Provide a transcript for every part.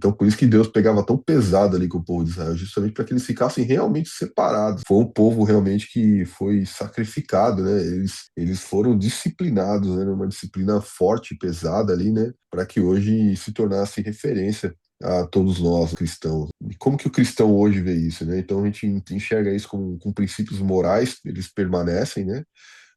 Então, por isso que Deus pegava tão pesado ali com o povo de Israel, justamente para que eles ficassem realmente separados. Foi um povo realmente que foi sacrificado, né? Eles foram disciplinados, né? Uma disciplina forte, pesada ali, né? Para que hoje se tornasse referência a todos nós cristãos. E como que o cristão hoje vê isso, né? Então a gente enxerga isso com princípios morais, eles permanecem, né?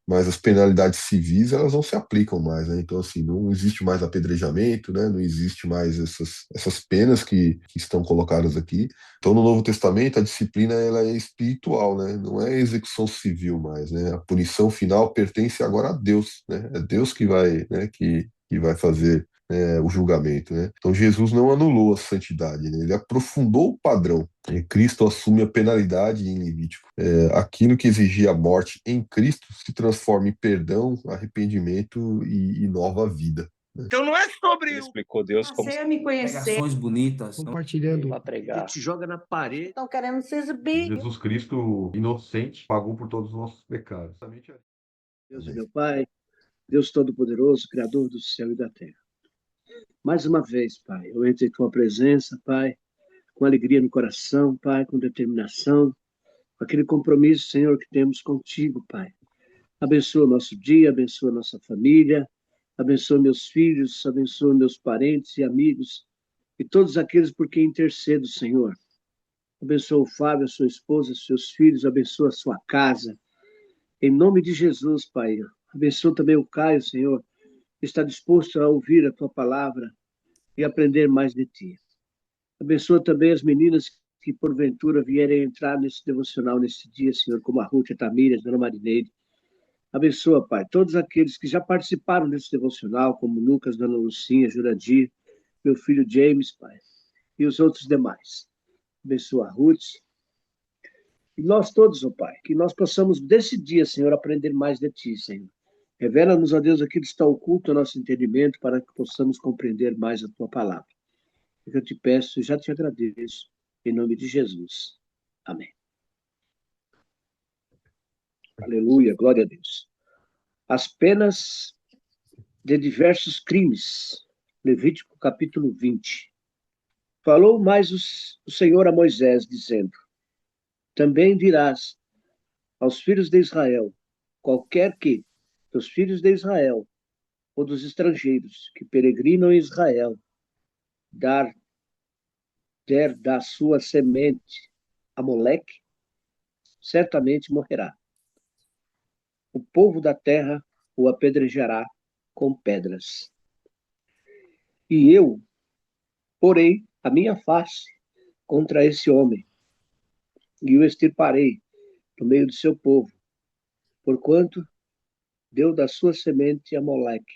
Mas as penalidades civis elas não se aplicam mais, né? Então, assim, não existe mais apedrejamento, né? Não existe mais essas penas que estão colocadas aqui. Então, no Novo Testamento, a disciplina ela é espiritual, né? Não é execução civil mais, né? A punição final pertence agora a Deus, né? É Deus que vai, né? Que vai fazer o julgamento, né? Então Jesus não anulou a santidade, né? Ele aprofundou o padrão. E Cristo assume a penalidade em Levítico. Aquilo que exigia a morte em Cristo se transforma em perdão, arrependimento e nova vida. Então não é sobre Ele explicou Deus como Você a me conhecer. Pregações bonitas. Compartilhando. para pregar. te joga na parede. Estão querendo se exibir. Jesus Cristo, inocente, pagou por todos os nossos pecados. Deus é meu Pai, Deus Todo-Poderoso, Criador do céu e da terra. Mais uma vez, Pai, eu entro em Tua presença, Pai, com alegria no coração, Pai, com determinação, com aquele compromisso, Senhor, que temos contigo, Pai. Abençoa o nosso dia, abençoa a nossa família, abençoa meus filhos, abençoa meus parentes e amigos e todos aqueles por quem intercedo, Senhor. Abençoa o Fábio, a sua esposa, seus filhos, abençoa a sua casa. Em nome de Jesus, Pai. Abençoa também o Caio, Senhor, que está disposto a ouvir a Tua palavra e aprender mais de Ti. Abençoa também as meninas que, porventura, vierem entrar nesse devocional nesse dia, Senhor, como a Ruth, a Tamíria, a Dona Marineide. Abençoa, Pai, todos aqueles que já participaram desse devocional, como Lucas, Dona Lucinha, Jurandir, meu filho James, Pai, e os outros demais. Abençoa a Ruth. E nós todos, ó Pai, que nós possamos desse dia, Senhor, aprender mais de Ti, Senhor. Revela-nos, ó Deus, aquilo que está oculto ao nosso entendimento, para que possamos compreender mais a Tua palavra. Eu te peço e já te agradeço, em nome de Jesus. Amém. Aleluia, glória a Deus. As penas de diversos crimes. Levítico capítulo 20. Falou mais o Senhor a Moisés, dizendo: também dirás aos filhos de Israel, qualquer que dos filhos de Israel ou dos estrangeiros que peregrinam em Israel der da sua semente a Moleque, certamente morrerá. O povo da terra o apedrejará com pedras. E eu porei a minha face contra esse homem, e o extirparei no meio do seu povo, porquanto deu da sua semente a Moleque,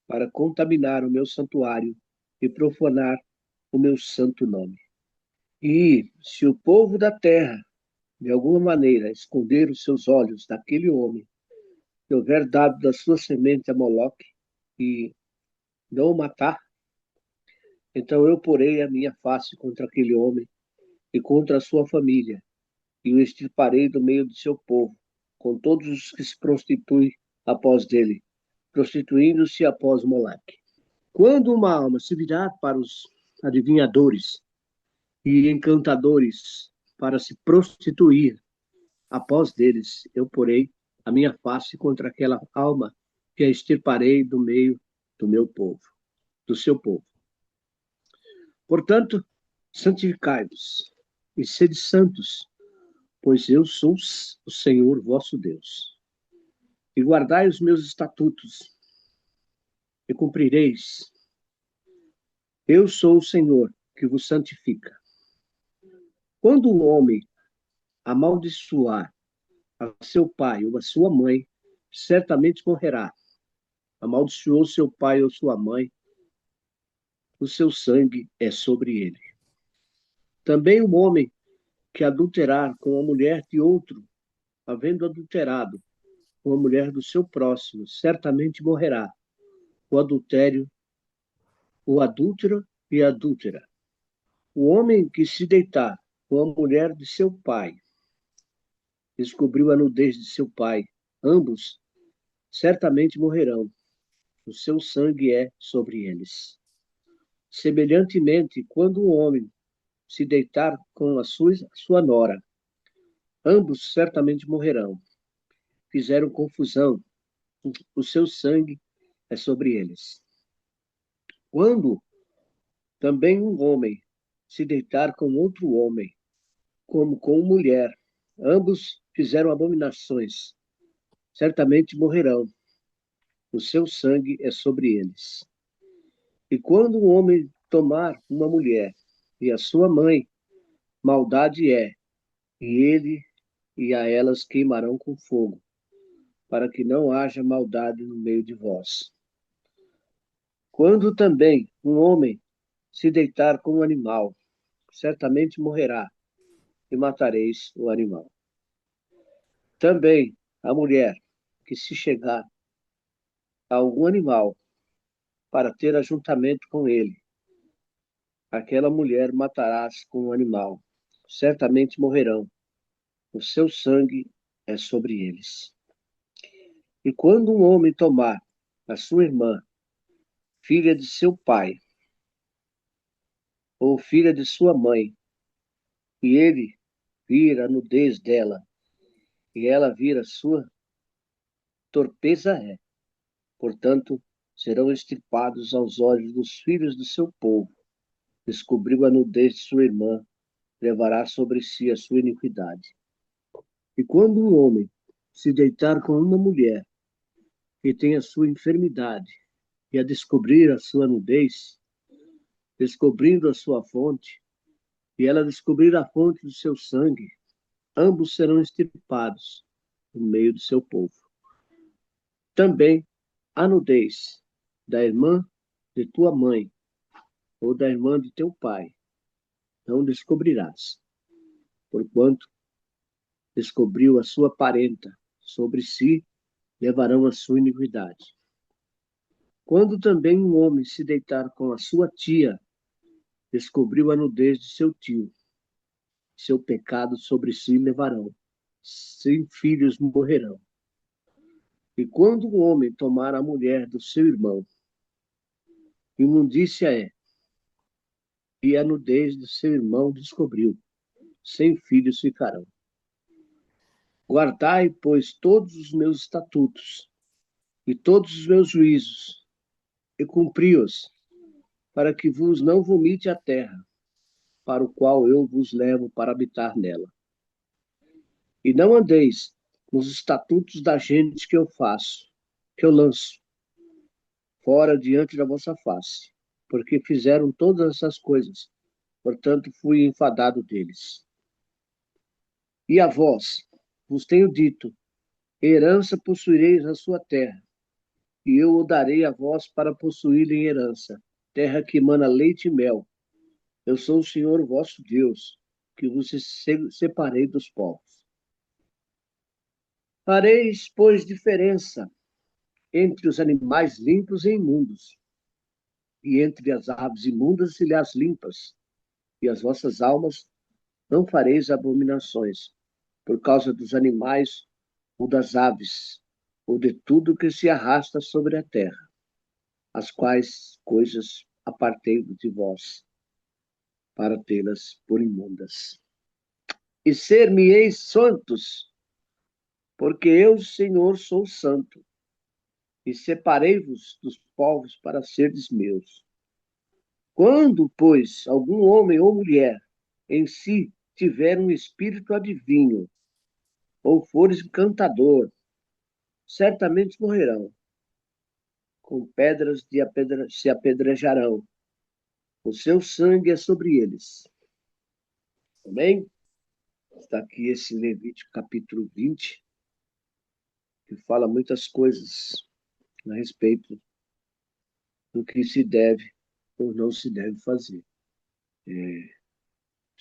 para contaminar o meu santuário e profanar o meu santo nome. E se o povo da terra, de alguma maneira, esconder os seus olhos daquele homem, que houver dado da sua semente a Moloque, e não o matar, então eu porei a minha face contra aquele homem e contra a sua família, e o extirparei do meio do seu povo, com todos os que se prostituem após dele, prostituindo-se após Moloque. Quando uma alma se virar para os adivinhadores e encantadores para se prostituir após deles, eu porei a minha face contra aquela alma que a extirparei do meio do meu povo, do seu povo. Portanto, santificai-vos e sede santos, pois eu sou o Senhor vosso Deus. E guardai os meus estatutos e cumprireis. Eu sou o Senhor que vos santifica. Quando um homem amaldiçoar a seu pai ou a sua mãe, certamente morrerá. Amaldiçoou seu pai ou sua mãe, o seu sangue é sobre ele. Também o homem que adulterar com a mulher de outro, havendo adulterado com a mulher do seu próximo, certamente morrerá. O adultério, o adúltero e a adúltera. O homem que se deitar com a mulher de seu pai, descobriu a nudez de seu pai, ambos certamente morrerão. O seu sangue é sobre eles. Semelhantemente, quando um homem se deitar com a sua nora, ambos certamente morrerão. Fizeram confusão, o seu sangue é sobre eles. Quando também um homem se deitar com outro homem, como com mulher, ambos fizeram abominações, certamente morrerão. O seu sangue é sobre eles. E quando um homem tomar uma mulher e a sua mãe, maldade é, e ele e a elas queimarão com fogo, para que não haja maldade no meio de vós. Quando também um homem se deitar com um animal, certamente morrerá, e matareis o animal. Também a mulher que se chegar a algum animal para ter ajuntamento com ele, aquela mulher matarás com o animal, certamente morrerão, o seu sangue é sobre eles. E quando um homem tomar a sua irmã, filha de seu pai, ou filha de sua mãe, e ele vir a nudez dela, e ela vir a sua torpeza é, portanto, serão extirpados aos olhos dos filhos do seu povo. Descobriu a nudez de sua irmã, levará sobre si a sua iniquidade. E quando um homem se deitar com uma mulher que tem a sua enfermidade, e a descobrir a sua nudez, descobrindo a sua fonte, e ela descobrir a fonte do seu sangue, ambos serão extirpados no meio do seu povo. Também a nudez da irmã de tua mãe, ou da irmã de teu pai, não descobrirás, porquanto descobriu a sua parenta, sobre si levarão a sua iniquidade. Quando também um homem se deitar com a sua tia, descobriu a nudez de seu tio, seu pecado sobre si levarão, sem filhos morrerão. E quando um homem tomar a mulher do seu irmão, imundícia é, e a nudez do seu irmão descobriu, sem filhos ficarão. Guardai, pois, todos os meus estatutos e todos os meus juízos, e cumpri-os, para que vos não vomite a terra, para o qual eu vos levo para habitar nela. E não andeis nos estatutos da gente que eu faço, que eu lanço, fora diante da vossa face, porque fizeram todas essas coisas, portanto fui enfadado deles. E a vós, vos tenho dito, herança possuireis na sua terra, e eu o darei a vós para possuir em herança, terra que emana leite e mel. Eu sou o Senhor vosso Deus, que vos separei dos povos. Fareis, pois, diferença entre os animais limpos e imundos, e entre as aves imundas e as limpas, e as vossas almas não fareis abominações, por causa dos animais ou das aves, ou de tudo que se arrasta sobre a terra, as quais coisas apartei de vós, para tê-las por imundas. E ser-me-eis santos, porque eu, Senhor, sou santo, e separei-vos dos povos para serdes meus. Quando, pois, algum homem ou mulher em si tiver um espírito adivinho, ou fores encantador, certamente morrerão. Com pedras se apedrejarão. O seu sangue é sobre eles. Amém? Está aqui esse Levítico capítulo 20, que fala muitas coisas a respeito do que se deve ou não se deve fazer.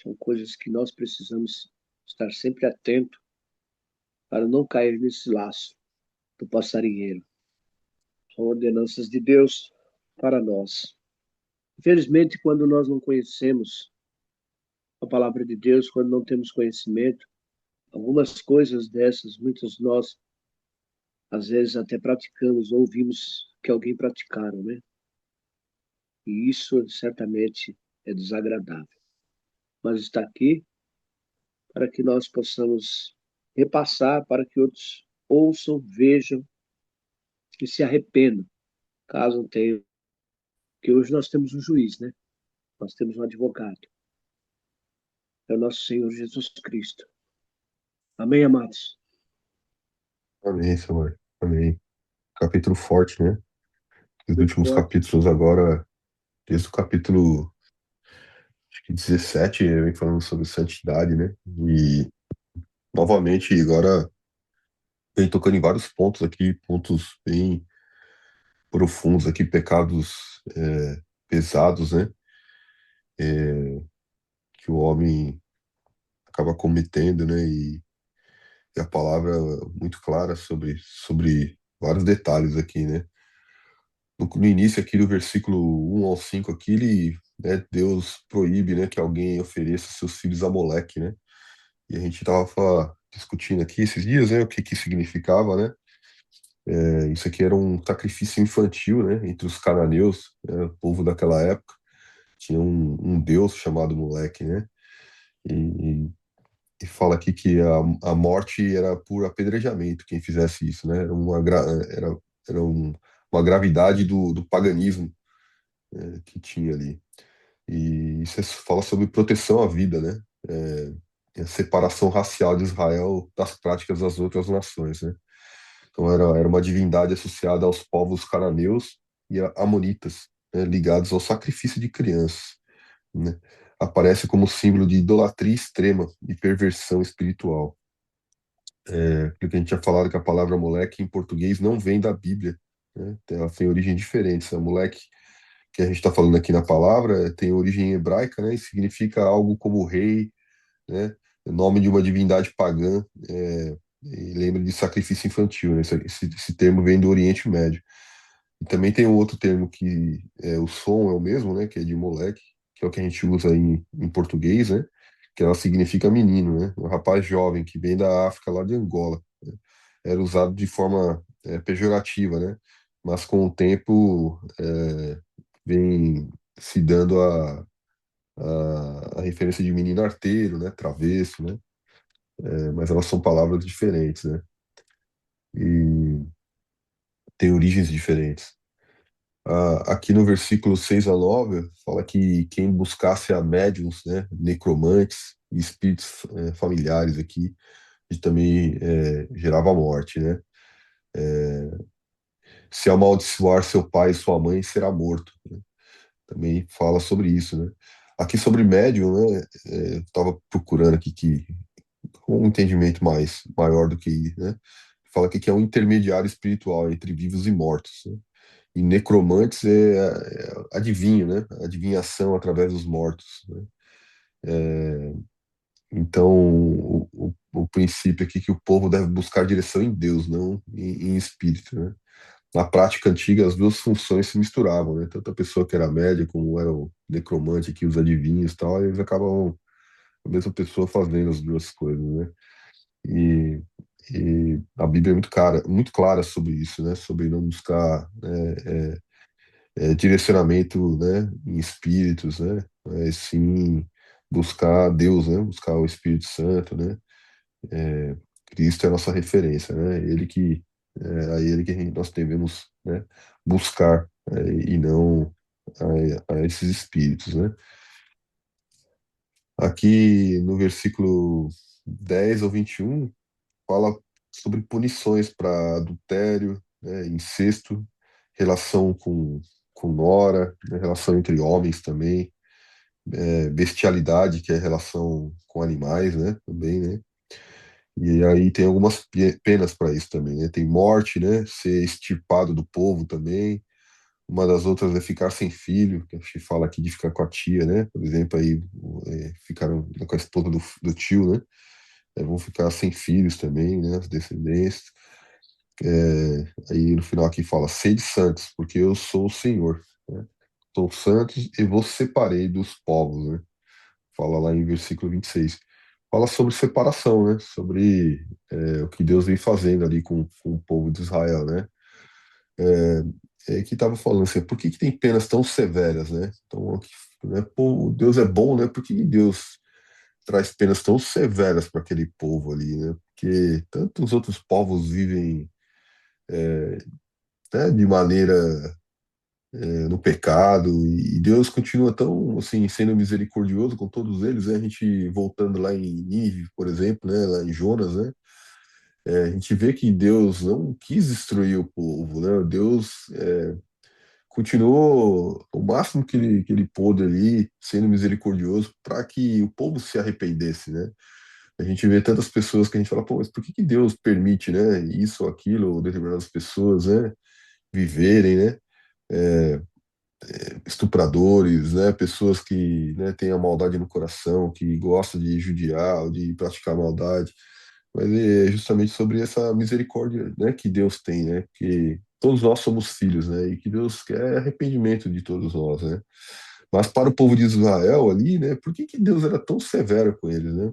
São coisas que nós precisamos estar sempre atentos para não cair nesse laço do passarinheiro. São ordenanças de Deus para nós. Infelizmente, quando nós não conhecemos a palavra de Deus, quando não temos conhecimento, algumas coisas dessas, muitos de nós, às vezes até praticamos, ou ouvimos que alguém praticaram, né? E isso certamente é desagradável. Mas está aqui para que nós possamos repassar, para que outros ouçam, vejam e se arrependam, caso não tenham. Porque hoje nós temos um juiz, né? Nós temos um advogado. É o nosso Senhor Jesus Cristo. Amém, amados? Amém, Senhor. Amém. Capítulo forte, né? Os Muito últimos forte. capítulos agora, desde o capítulo acho que 17, vem falando sobre santidade, né? E novamente agora vem tocando em vários pontos aqui, pontos bem profundos aqui, pecados pesados, né? É, que o homem acaba cometendo, né? E a palavra é muito clara sobre vários detalhes aqui, né? No início aqui do versículo 1 ao 5 aqui, né, Deus proíbe, né, que alguém ofereça seus filhos a Moleque, né? E a gente estava discutindo aqui esses dias, né, o que que significava, né? Isso aqui era um sacrifício infantil, né, entre os cananeus, né, o povo daquela época. Tinha um deus chamado Moleque, né? E, e fala aqui que a morte era por apedrejamento quem fizesse isso, né? Era uma gravidade do paganismo, que tinha ali. E isso fala sobre proteção à vida, né? E a separação racial de Israel das práticas das outras nações, né? Então era uma divindade associada aos povos cananeus e amonitas, né? Ligados ao sacrifício de crianças, né? Aparece como símbolo de idolatria extrema e perversão espiritual. Aquilo que a gente tinha falado que a palavra moleque em português não vem da Bíblia, né? Ela tem origem diferente. Essa moleque que a gente está falando aqui na palavra tem origem hebraica, né? E significa algo como rei, né? O nome de uma divindade pagã, e lembra de sacrifício infantil, né? Esse termo vem do Oriente Médio. E também tem um outro termo que o som é o mesmo, né? Que é de moleque, que é o que a gente usa em português, né? Que ela significa menino, né? Um rapaz jovem que vem da África, lá de Angola, né? Era usado de forma pejorativa, né? Mas com o tempo vem se dando a referência de menino arteiro, né? Travesso, né? Mas elas são palavras diferentes, né? E têm origens diferentes. Aqui no versículo 6 a 9 fala que quem buscasse a médiums, né, necromantes e espíritos familiares aqui, e também gerava morte, né? Se amaldiçoar seu pai e sua mãe, será morto, né? Também fala sobre isso, né? Aqui sobre médium, né? Estava procurando aqui com um entendimento maior do que, né? Fala aqui que é um intermediário espiritual entre vivos e mortos, né? E necromantes é adivinho, né? Adivinhação através dos mortos, né? Então, o princípio aqui é que o povo deve buscar direção em Deus, não em espírito, né? Na prática antiga, as duas funções se misturavam, né? Tanto a pessoa que era média, como era o necromante, que os adivinhos e tal, eles acabavam a mesma pessoa fazendo as duas coisas, né? E, e a Bíblia é muito clara sobre isso, né? Sobre não buscar, né, direcionamento, né, em espíritos, né? Mas sim buscar Deus, né? Buscar o Espírito Santo, né? Cristo é a nossa referência, né? A ele que nós devemos, né, buscar, e não a esses espíritos, né? Aqui no versículo 10 ao 21 fala sobre punições para adultério, né, incesto, relação com nora, né, relação entre homens também, bestialidade, que é relação com animais, né, também, né? E aí tem algumas penas para isso também, né? Tem morte, né? Ser extirpado do povo também. Uma das outras é ficar sem filho, que a gente fala aqui de ficar com a tia, né? Por exemplo, aí ficaram com a esposa do tio, né? Vão ficar sem filhos também, né? As descendências. Aí no final aqui fala, sede santos, porque eu sou o Senhor, né? Sou santos e vos separei dos povos, né? Fala lá em versículo 26. Fala sobre separação, né? Sobre o que Deus vem fazendo ali com o povo de Israel, né? que estava falando assim, por que que tem penas tão severas, né? Então, né, pô, Deus é bom, né? Por que que Deus traz penas tão severas para aquele povo ali, né? Porque tantos outros povos vivem, né, de maneira no pecado e Deus continua tão assim sendo misericordioso com todos eles, né? A gente voltando lá em Nínive, por exemplo, né? Lá em Jonas, né? A gente vê que Deus não quis destruir o povo, né? Deus continuou o máximo que ele pôde ali, sendo misericordioso, para que o povo se arrependesse, né? A gente vê tantas pessoas que a gente fala, pô, mas por que que Deus permite, né, isso ou aquilo, ou determinadas pessoas, né, viverem, né, estupradores, né, pessoas que, né, têm a maldade no coração, que gostam de judiar, ou de praticar maldade, mas é justamente sobre essa misericórdia, né, que Deus tem, né, que todos nós somos filhos, né, e que Deus quer arrependimento de todos nós, né. Mas para o povo de Israel ali, né, por que que Deus era tão severo com eles, né?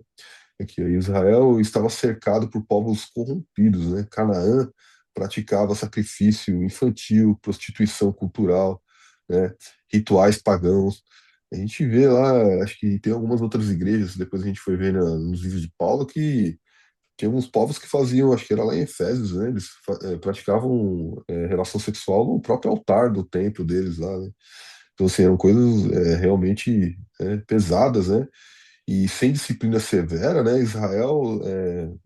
É que Israel estava cercado por povos corrompidos, né? Canaã praticava sacrifício infantil, prostituição cultural, né? Rituais pagãos. A gente vê lá, acho que tem algumas outras igrejas, depois a gente foi ver nos livros de Paulo, que tinha uns povos que faziam, acho que era lá em Efésios, né? Eles praticavam relação sexual no próprio altar do templo deles lá, né? Então, assim, eram coisas realmente pesadas, né? E sem disciplina severa, né, Israel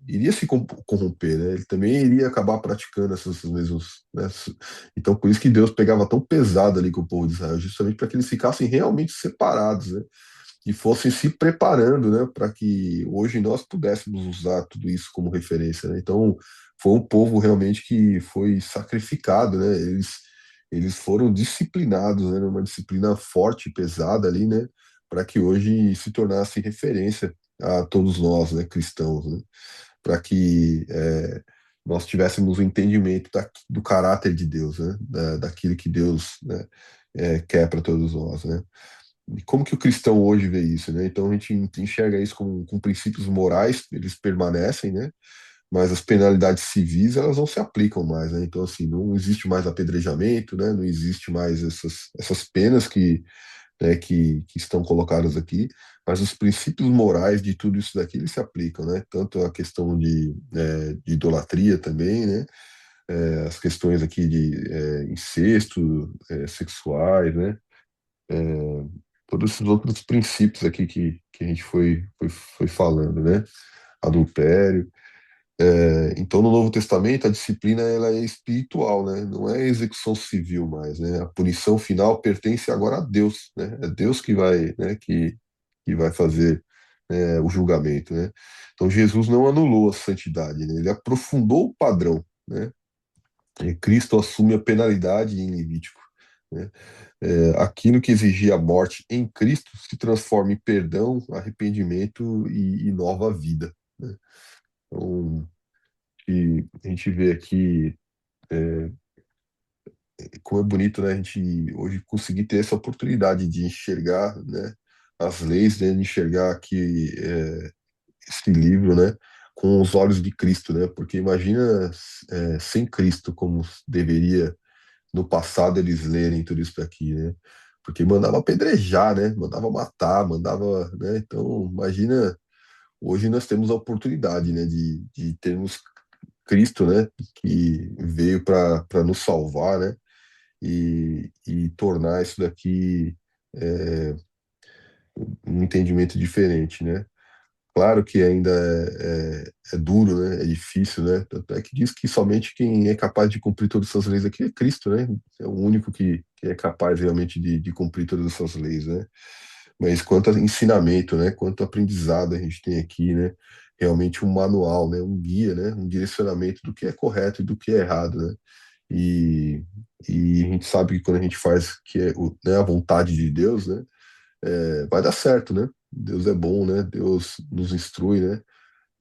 iria se corromper, né? Ele também iria acabar praticando essas mesmas, né? Então, por isso que Deus pegava tão pesado ali com o povo de Israel, justamente para que eles ficassem realmente separados, né? E fossem se preparando, né, para que hoje nós pudéssemos usar tudo isso como referência, né? Então, foi um povo realmente que foi sacrificado, né? Eles foram disciplinados, né, numa disciplina forte, pesada ali, né, para que hoje se tornasse referência a todos nós, né, cristãos, né, para que nós tivéssemos o entendimento do caráter de Deus, né, daquilo que Deus, né, quer para todos nós, né. E como que o cristão hoje vê isso, né? Então a gente enxerga isso com princípios morais, eles permanecem, né? Mas as penalidades civis elas não se aplicam mais, né? Então assim não existe mais apedrejamento, né? Não existe mais essas penas que estão colocadas aqui, mas os princípios morais de tudo isso daqui eles se aplicam, né? Tanto a questão de idolatria também, né? As questões aqui de incesto, sexuais, né? Todos esses outros princípios aqui que a gente foi falando, né? Adultério. Então, no Novo Testamento, a disciplina ela é espiritual, né? Não é execução civil mais, né? A punição final pertence agora a Deus, né? É Deus que vai, né? Que vai fazer o julgamento, né? Então, Jesus não anulou a santidade, né? Ele aprofundou o padrão, né? E Cristo assume a penalidade em Levítico, né? Aquilo que exigia a morte em Cristo se transforma em perdão, arrependimento e nova vida, né? Então, e a gente vê aqui como é bonito, né, a gente hoje conseguir ter essa oportunidade de enxergar, né, as leis, né, de enxergar aqui esse livro, né, com os olhos de Cristo, né, porque imagina sem Cristo como deveria no passado eles lerem tudo isso daqui, né? Porque mandava apedrejar, né? Mandava matar, mandava, né? Então, imagina, hoje nós temos a oportunidade, né, de termos Cristo, né, que veio para nos salvar, né? E tornar isso daqui um entendimento diferente, né? Claro que ainda é duro, né? É difícil, né? Tanto é que diz que somente quem é capaz de cumprir todas essas leis aqui é Cristo, né? É o único que é capaz realmente de cumprir todas essas leis, né? Mas quanto a ensinamento, né? Quanto aprendizado a gente tem aqui, né? Realmente um manual, né? Um guia, né? Um direcionamento do que é correto e do que é errado, né? E, e a gente sabe que quando a gente faz que é né, a vontade de Deus, né? Vai dar certo, né? Deus é bom, né? Deus nos instrui, né?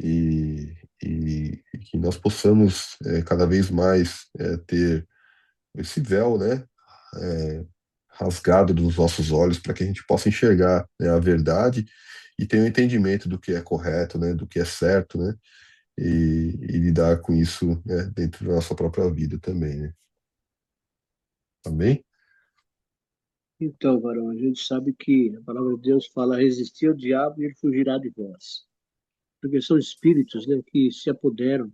E, e que nós possamos cada vez mais ter esse véu, né? é, Rasgado dos nossos olhos para que a gente possa enxergar, né, a verdade e ter um entendimento do que é correto, né? Do que é certo, né? E lidar com isso, né, dentro da nossa própria vida também, né? Amém? Então, varão, a gente sabe que a palavra de Deus fala: resistir ao diabo e ele fugirá de vós. Porque são espíritos, né, que se apoderam,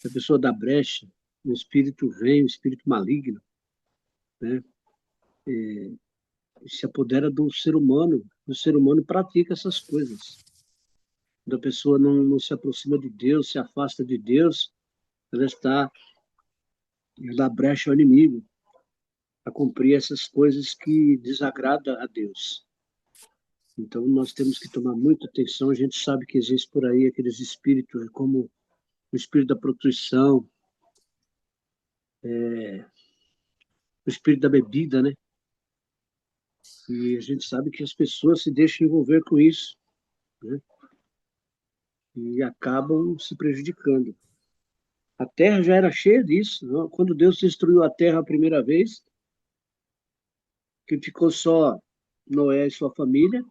a pessoa dá brecha, o espírito vem, o espírito maligno, né, e se apodera do ser humano, o ser humano pratica essas coisas. Quando a pessoa não se aproxima de Deus, se afasta de Deus, ela dá brecha ao inimigo a cumprir essas coisas que desagradam a Deus. Então, nós temos que tomar muita atenção. A gente sabe que existe por aí aqueles espíritos, como o espírito da prostituição, o espírito da bebida, né? E a gente sabe que as pessoas se deixam envolver com isso, né? E acabam se prejudicando. A terra já era cheia disso, não? Quando Deus destruiu a terra a primeira vez, que ficou só Noé e sua família,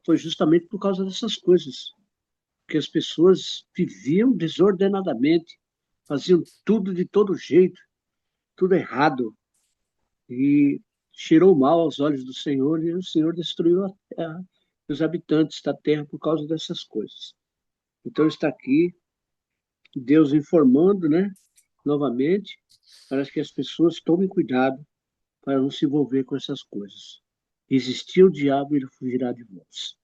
foi justamente por causa dessas coisas, que as pessoas viviam desordenadamente, faziam tudo de todo jeito, tudo errado, e cheirou mal aos olhos do Senhor, e o Senhor destruiu a terra, os habitantes da terra por causa dessas coisas. Então está aqui Deus informando, né, novamente, para que as pessoas tomem cuidado para não se envolver com essas coisas. Existir o diabo, ele fugirá de vós.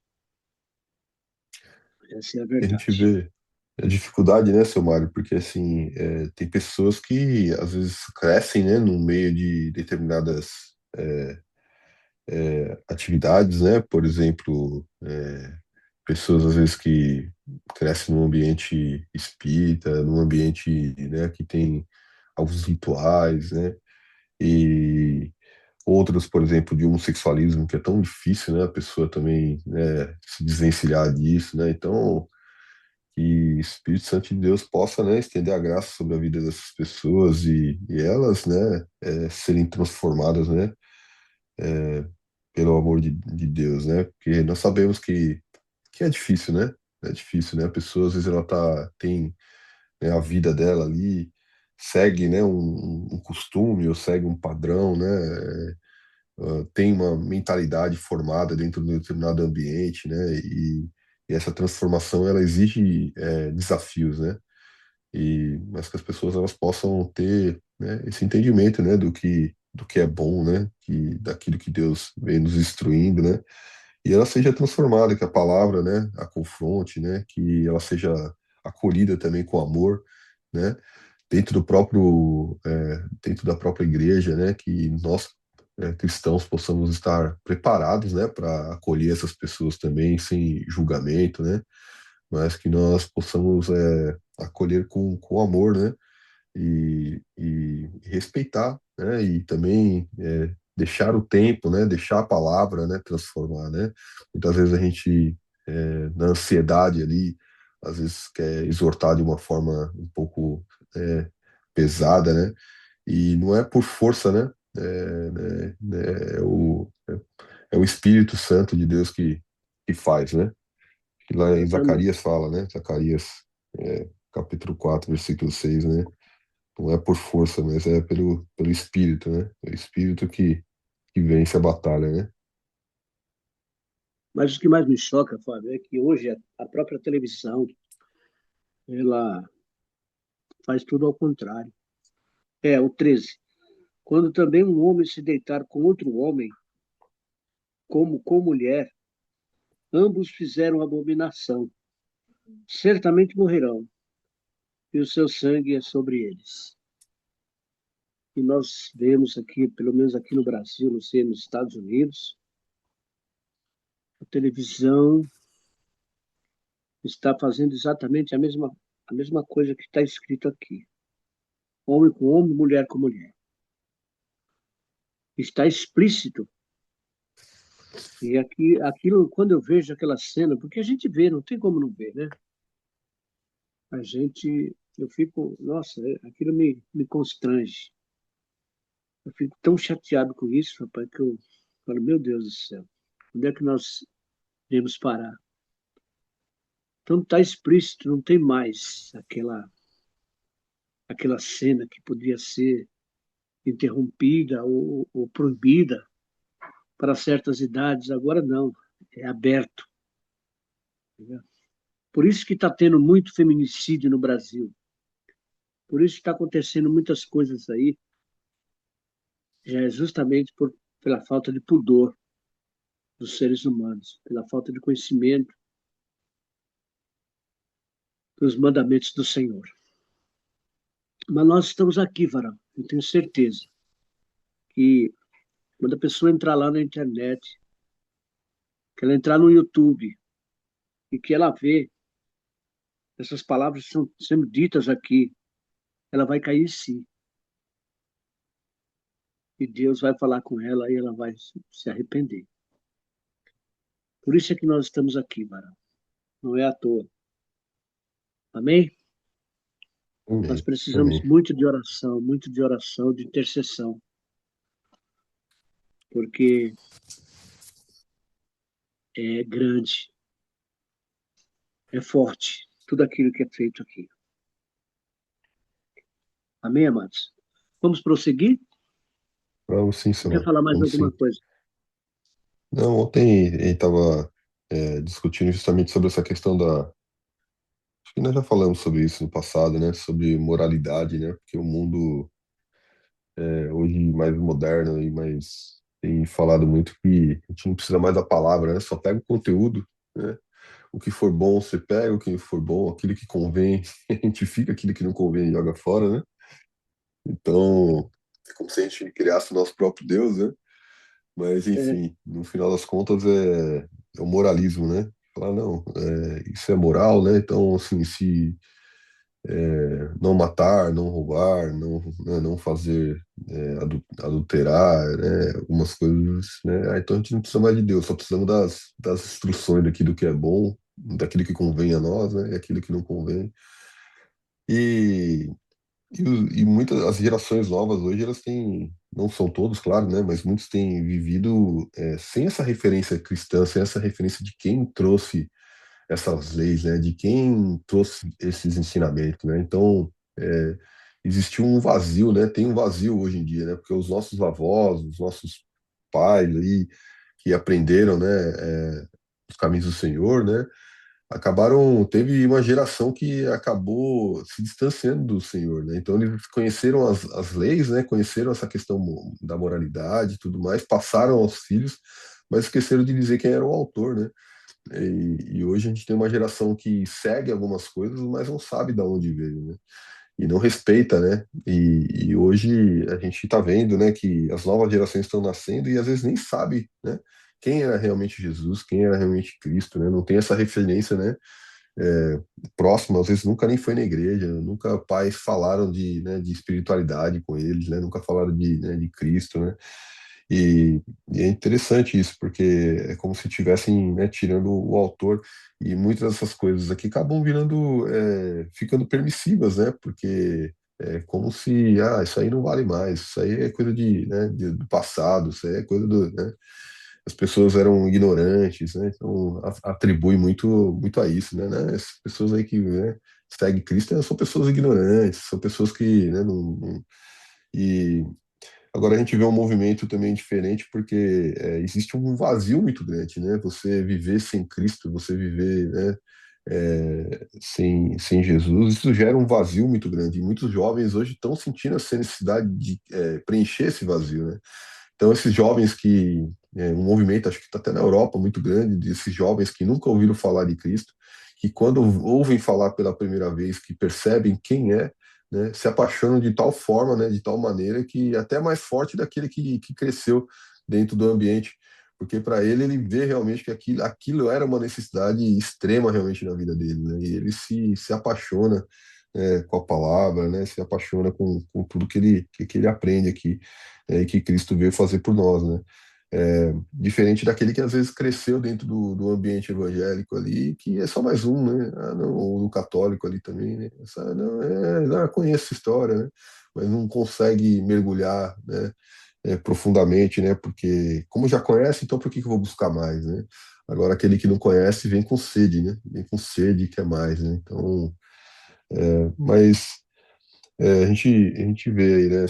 Essa é a E a gente verdade. vê a dificuldade, né, seu Mário? Porque, assim, tem pessoas que, às vezes, crescem, né, no meio de determinadas atividades, né? Por exemplo, pessoas, às vezes, que crescem num ambiente espírita, num ambiente, né, que tem alguns rituais, né? E outros, por exemplo, de homossexualismo, que é tão difícil, né? A pessoa também, né, se desvencilhar disso, né? Então, que o Espírito Santo de Deus possa, né, estender a graça sobre a vida dessas pessoas e elas, né, serem transformadas, né, pelo amor de Deus, né? Porque nós sabemos que é difícil, né? É difícil, né? A pessoa, às vezes, ela tem, né, a vida dela ali, segue, né, um costume ou segue um padrão, né? Tem uma mentalidade formada dentro de um determinado ambiente, né? E essa transformação, ela exige desafios, né? Mas que as pessoas elas possam ter, né, esse entendimento, né, do que é bom, né, daquilo que Deus vem nos instruindo, né, e ela seja transformada, que a palavra, né, a confronte, né, que ela seja acolhida também com amor, né, dentro da própria igreja, né, que nós cristãos possamos estar preparados, né, para acolher essas pessoas também sem julgamento, né, mas que nós possamos acolher com amor, né, e respeitar, né, e também deixar o tempo, né, deixar a palavra, né, transformar, né. Muitas vezes a gente, na ansiedade ali, às vezes quer exortar de uma forma um pouco é, pesada, né, e não é por força, né, é o Espírito Santo de Deus que faz, né, que lá em Zacarias Exatamente. fala, né? Zacarias, capítulo 4 versículo 6, né? Não é por força, mas é pelo Espírito, né? É o Espírito que vence a batalha, né? Mas o que mais me choca, Fábio, é que hoje a própria televisão, ela faz tudo ao contrário. É, o 13. Quando também um homem se deitar com outro homem, como com mulher, ambos fizeram abominação. Certamente morrerão, e o seu sangue é sobre eles. E nós vemos aqui, pelo menos aqui no Brasil, não sei, nos Estados Unidos, a televisão está fazendo exatamente a mesma coisa que está escrito aqui. Homem com homem, mulher com mulher. Está explícito. E aquilo, quando eu vejo aquela cena, porque a gente vê, não tem como não ver, né? Eu fico, nossa, aquilo me constrange. Eu fico tão chateado com isso, rapaz, que eu falo, meu Deus do céu, onde é que nós iremos parar? Então está explícito, não tem mais aquela cena que podia ser. interrompida ou proibida para certas idades. Agora não, é aberto. Entendeu? Por isso que está tendo muito feminicídio no Brasil. Por isso que está acontecendo muitas coisas aí, já é justamente pela falta de pudor dos seres humanos, pela falta de conhecimento dos mandamentos do Senhor. Mas nós estamos aqui, Varão. Eu tenho certeza que quando a pessoa entrar lá na internet, que ela entrar no YouTube e que ela vê essas palavras que estão sendo ditas aqui, ela vai cair em si. E Deus vai falar com ela e ela vai se arrepender. Por isso é que nós estamos aqui, Varão. Não é à toa. Amém? Nós Amém. precisamos Amém. muito de oração, de intercessão, porque é grande, é forte, tudo aquilo que é feito aqui. Amém, amados? Vamos prosseguir? Vamos sim, Ou quer Samuel. falar mais Vamos alguma sim. coisa? Não, ontem a gente estava discutindo justamente sobre essa questão da. Acho que nós já falamos sobre isso no passado, né? Sobre moralidade, né? Porque o mundo hoje mais moderno e mais tem falado muito que a gente não precisa mais da palavra, né? Só pega o conteúdo, né? O que for bom, você pega, o que for bom, aquilo que convém, a gente fica, aquilo que não convém, joga fora, né? Então, é como se a gente criasse o nosso próprio Deus, né? Mas, É, enfim, no final das contas é o moralismo, né? Falar, não, isso é moral, né? Então, assim, se não matar, não roubar, não fazer adulterar, né? Algumas coisas, né? Então a gente não precisa mais de Deus, só precisamos das instruções daquilo que é bom, daquilo que convém a nós, né? E aquilo que não convém. E, e muitas as gerações novas hoje elas têm, não são todos, claro, né? Mas muitos têm vivido sem essa referência cristã, sem essa referência de quem trouxe essas leis, né? De quem trouxe esses ensinamentos, né? Então, é, existiu um vazio, né? Tem um vazio hoje em dia, né? Porque os nossos avós, os nossos pais ali, que aprenderam, né? Os caminhos do Senhor, né? Teve uma geração que acabou se distanciando do Senhor, né? Então eles conheceram as leis, né? Conheceram essa questão da moralidade e tudo mais, passaram aos filhos, mas esqueceram de dizer quem era o autor, né? E hoje a gente tem uma geração que segue algumas coisas, mas não sabe de onde veio, né? E não respeita, né? E hoje a gente está vendo, né, que as novas gerações estão nascendo e às vezes nem sabe, né? Quem era realmente Jesus, quem era realmente Cristo, né? Não tem essa referência, né? é, Próxima, às vezes nunca nem foi na igreja, nunca pais falaram de espiritualidade com eles, né? Nunca falaram de Cristo, né? E, e é interessante isso, porque é como se estivessem, né, tirando o autor, e muitas dessas coisas aqui acabam ficando permissivas, né? Porque é como se, isso aí não vale mais, isso aí é coisa do passado, isso aí é coisa né? As pessoas eram ignorantes, né? Então atribui muito a isso, né? As pessoas aí que, né, seguem Cristo são pessoas ignorantes, são pessoas que, né, e agora a gente vê um movimento também diferente porque existe um vazio muito grande, né? Você viver sem Cristo, você viver, né, sem Jesus, isso gera um vazio muito grande. E muitos jovens hoje estão sentindo essa necessidade de preencher esse vazio, né? Então esses jovens um movimento, acho que está até na Europa muito grande, desses jovens que nunca ouviram falar de Cristo, que quando ouvem falar pela primeira vez, que percebem quem é, né, se apaixonam de tal forma, né, de tal maneira que é até mais forte daquele que cresceu dentro do ambiente, porque para ele vê realmente que aquilo era uma necessidade extrema realmente na vida dele, né, e ele se apaixona com a palavra, né, se apaixona com tudo que ele aprende aqui, e que Cristo veio fazer por nós, né. Diferente daquele que às vezes cresceu dentro do ambiente evangélico ali, que é só mais um, né? Não, ou no católico ali também, né? Conhece essa história, né? Mas não consegue mergulhar, né, profundamente, né? Porque, como já conhece, então por que que eu vou buscar mais, né? Agora, aquele que não conhece vem com sede, né? Vem com sede e quer mais, né? Então, mas a gente vê aí, né,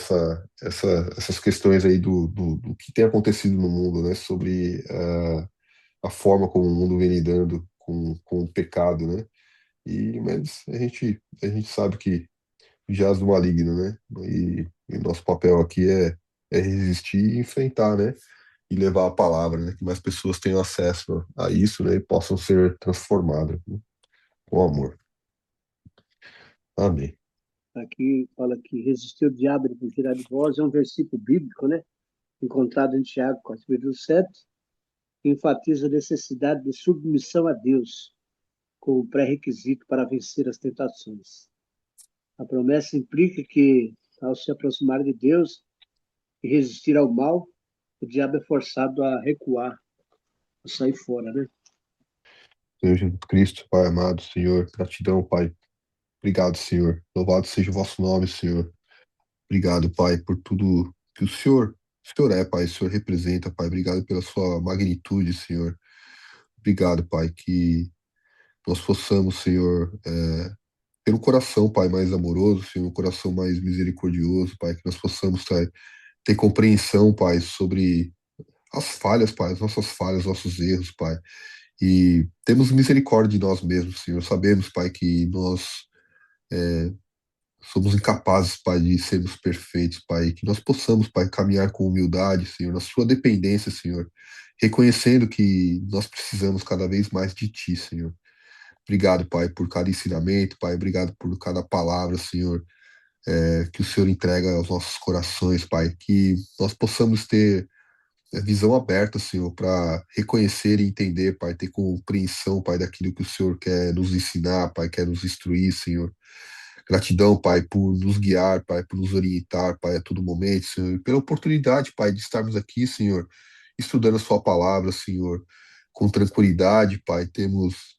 essas questões aí do que tem acontecido no mundo, né, sobre a forma como o mundo vem lidando com o pecado, né? Mas a gente sabe que jaz do maligno, né? E nosso papel aqui é resistir e enfrentar, né? E levar a palavra, né? Que mais pessoas tenham acesso a isso, né? E possam ser transformadas, né, com amor. Amém. Aqui fala que resistir o diabo ele fugirá de vós, é um versículo bíblico, né? Encontrado em Tiago 4:7, que enfatiza a necessidade de submissão a Deus como pré-requisito para vencer as tentações. A promessa implica que, ao se aproximar de Deus e resistir ao mal, o diabo é forçado a recuar, a sair fora, né? Senhor Jesus Cristo, Pai amado, Senhor, gratidão, Pai. Obrigado, Senhor. Louvado seja o vosso nome, Senhor. Obrigado, Pai, por tudo que o Senhor é, Pai, o Senhor representa, Pai. Obrigado pela sua magnitude, Senhor. Obrigado, Pai, que nós possamos, Senhor, ter um coração, Pai, mais amoroso, Senhor, um coração mais misericordioso, Pai, que nós possamos, Pai, ter compreensão, Pai, sobre as falhas, Pai, as nossas falhas, nossos erros, Pai. E temos misericórdia de nós mesmos, Senhor. Sabemos, Pai, que nós somos incapazes, Pai, de sermos perfeitos, Pai. Que nós possamos, Pai, caminhar com humildade, Senhor, na Sua dependência, Senhor. Reconhecendo que nós precisamos cada vez mais de Ti, Senhor. Obrigado, Pai, por cada ensinamento, Pai. Obrigado por cada palavra, Senhor, que o Senhor entrega aos nossos corações, Pai. Que nós possamos ter visão aberta, Senhor, para reconhecer e entender, Pai, ter compreensão, Pai, daquilo que o Senhor quer nos ensinar, Pai, quer nos instruir, Senhor. Gratidão, Pai, por nos guiar, Pai, por nos orientar, Pai, a todo momento, Senhor, e pela oportunidade, Pai, de estarmos aqui, Senhor, estudando a Sua palavra, Senhor, com tranquilidade, Pai. Temos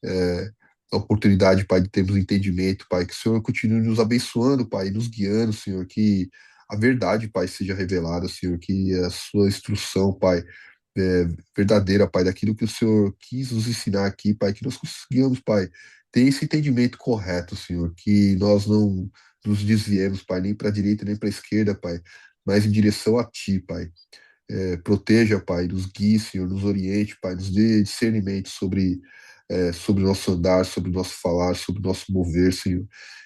a oportunidade, Pai, de termos entendimento, Pai, que o Senhor continue nos abençoando, Pai, e nos guiando, Senhor, que a verdade, Pai, seja revelada, Senhor, que a Sua instrução, Pai, verdadeira, Pai, daquilo que o Senhor quis nos ensinar aqui, Pai, que nós conseguimos, Pai, ter esse entendimento correto, Senhor, que nós não nos desviemos, Pai, nem para a direita nem para a esquerda, Pai, mas em direção a Ti, Pai. Proteja, Pai, nos guie, Senhor, nos oriente, Pai, nos dê discernimento sobre o nosso andar, sobre o nosso falar, sobre o nosso mover, Senhor.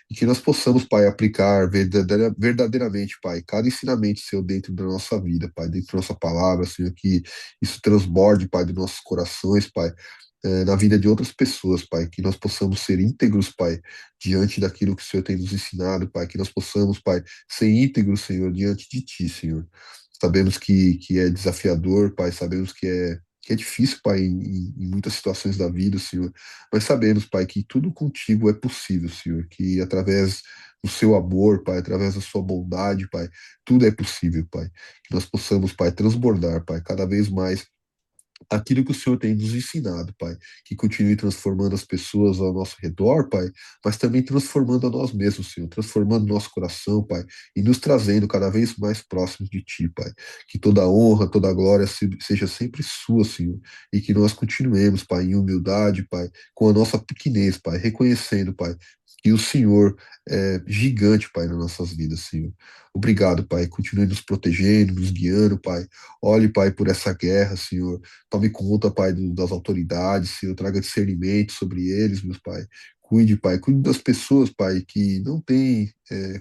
E que nós possamos, Pai, aplicar verdadeiramente, Pai, cada ensinamento seu dentro da nossa vida, Pai, dentro da nossa palavra, Senhor, que isso transborde, Pai, dos nossos corações, Pai, na vida de outras pessoas, Pai, que nós possamos ser íntegros, Pai, diante daquilo que o Senhor tem nos ensinado, Pai, que nós possamos, Pai, ser íntegros, Senhor, diante de Ti, Senhor. Sabemos que é desafiador, Pai, sabemos que é difícil, Pai, em muitas situações da vida, Senhor, mas sabemos, Pai, que tudo contigo é possível, Senhor, que através do seu amor, Pai, através da sua bondade, Pai, tudo é possível, Pai. Que nós possamos, Pai, transbordar, Pai, cada vez mais aquilo que o Senhor tem nos ensinado, Pai, que continue transformando as pessoas ao nosso redor, Pai, mas também transformando a nós mesmos, Senhor, transformando nosso coração, Pai, e nos trazendo cada vez mais próximos de Ti, Pai. Que toda a honra, toda a glória seja sempre sua, Senhor, e que nós continuemos, Pai, em humildade, Pai, com a nossa pequenez, Pai, reconhecendo, Pai, que o Senhor é gigante, Pai, nas nossas vidas, Senhor. Obrigado, Pai. Continue nos protegendo, nos guiando, Pai. Olhe, Pai, por essa guerra, Senhor. Tome conta, Pai, das autoridades, Senhor, traga discernimento sobre eles, meus Pai. Cuide, Pai, cuide das pessoas, Pai, que não têm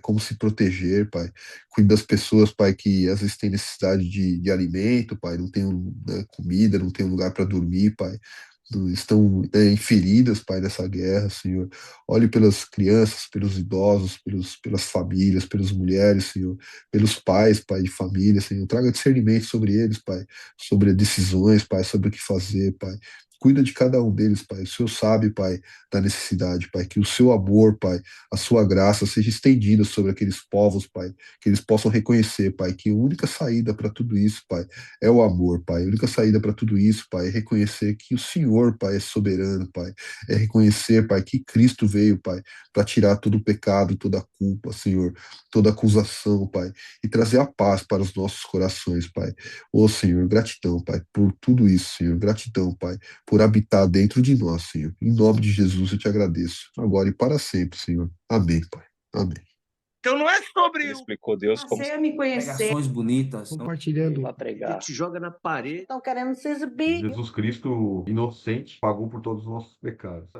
como se proteger, Pai. Cuide das pessoas, Pai, que às vezes têm necessidade de alimento, Pai, não tem comida, não tem um lugar para dormir, Pai. Estão feridas, Pai, dessa guerra, Senhor. Olhe pelas crianças, pelos idosos, pelas famílias, pelas mulheres, Senhor, pelos pais, Pai, de família, Senhor. Traga discernimento sobre eles, Pai, sobre decisões, Pai, sobre o que fazer, Pai. Cuida de cada um deles, Pai. O Senhor sabe, Pai, da necessidade, Pai. Que o seu amor, Pai, a sua graça seja estendida sobre aqueles povos, Pai. Que eles possam reconhecer, Pai, que a única saída para tudo isso, Pai, é o amor, Pai. A única saída para tudo isso, Pai, é reconhecer que o Senhor, Pai, é soberano, Pai. É reconhecer, Pai, que Cristo veio, Pai, para tirar todo o pecado, toda a culpa, Senhor, toda a acusação, Pai, e trazer a paz para os nossos corações, Pai. Ô, Senhor, gratidão, Pai, por tudo isso, Senhor. Gratidão, Pai, por habitar dentro de nós, Senhor. Em nome de Jesus eu te agradeço, agora e para sempre, Senhor. Amém, Pai. Amém. Então não é sobre Ele explicou Deus como Passei a me conhecer. Pregações bonitas. compartilhando. Para ele pregar. te joga na parede. Estão querendo se exibir. Jesus Cristo, inocente, pagou por todos os nossos pecados.